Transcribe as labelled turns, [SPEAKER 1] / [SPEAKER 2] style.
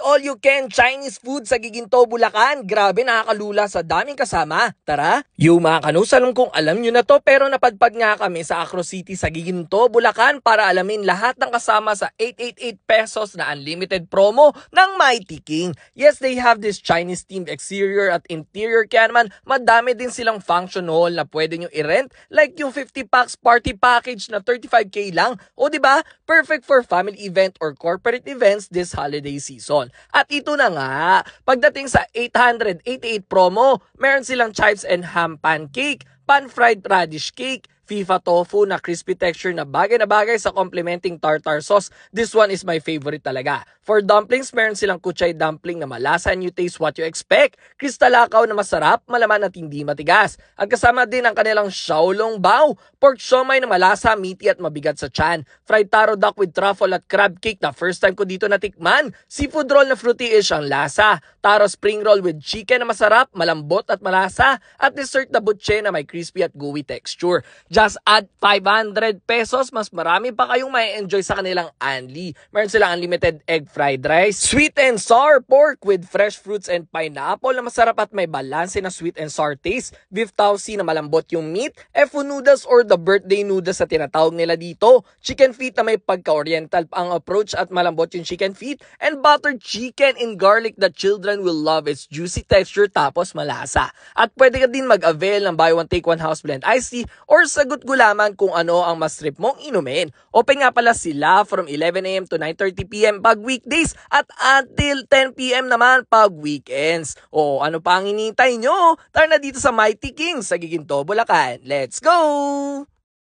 [SPEAKER 1] all-you-can Chinese food sa Giginto, Bulacan. Grabe, nakakalula sa daming kasama. Tara! Yung mga kanusalong kung alam nyo na to, pero napadpad nga kami sa Acro City sa Giginto, Bulacan para alamin lahat ng kasama sa 888 pesos na unlimited promo ng Mighty King. Yes, they have this Chinese themed exterior at interior, kaya naman madami din silang function hall na pwede nyo i-rent, like yung 50 packs party package na 35k lang. O diba? Perfect for family event or corporate events this holiday season. At ito na nga, pagdating sa 888 promo, meron silang chives and ham pancake, pan-fried radish cake, FIFA tofu na crispy texture na bagay sa complementing tartar sauce. This one is my favorite talaga. For dumplings, meron silang kuchay dumpling na malasa and you taste what you expect. Kristalakaw na masarap, malaman at hindi matigas. At kasama din ang kanilang xiaolong bao, pork siomai na malasa, meaty at mabigat sa tiyan. Fried taro duck with truffle at crab cake na first time ko dito natikman. Seafood roll na fruity-ish ang lasa. Taro spring roll with chicken na masarap, malambot at malasa. At dessert na butche na may crispy at gooey texture. Just add 500 pesos, mas marami pa kayong may enjoy sa kanilang Anli. Meron silang unlimited egg fried rice, sweet and sour pork with fresh fruits and pineapple na masarap at may balanse na sweet and sour taste, beef tausi na malambot yung meat, efo noodles or the birthday noodles sa tinatawag nila dito, chicken feet na may pagka-oriental ang approach at malambot yung chicken feet, and buttered chicken in garlic that children will love its juicy texture tapos malasa. At pwede ka din mag-avail ng buy one take one house blend iced tea or sagot gulaman kung ano ang mas trip mong inumin. Open nga pala sila from 11 AM to 9:30 PM pag weekdays at until 10 PM naman pag weekends. O ano pa ang hinihintay nyo? Tara na dito sa Mighty King sa Giginto, Bulacan. Let's go!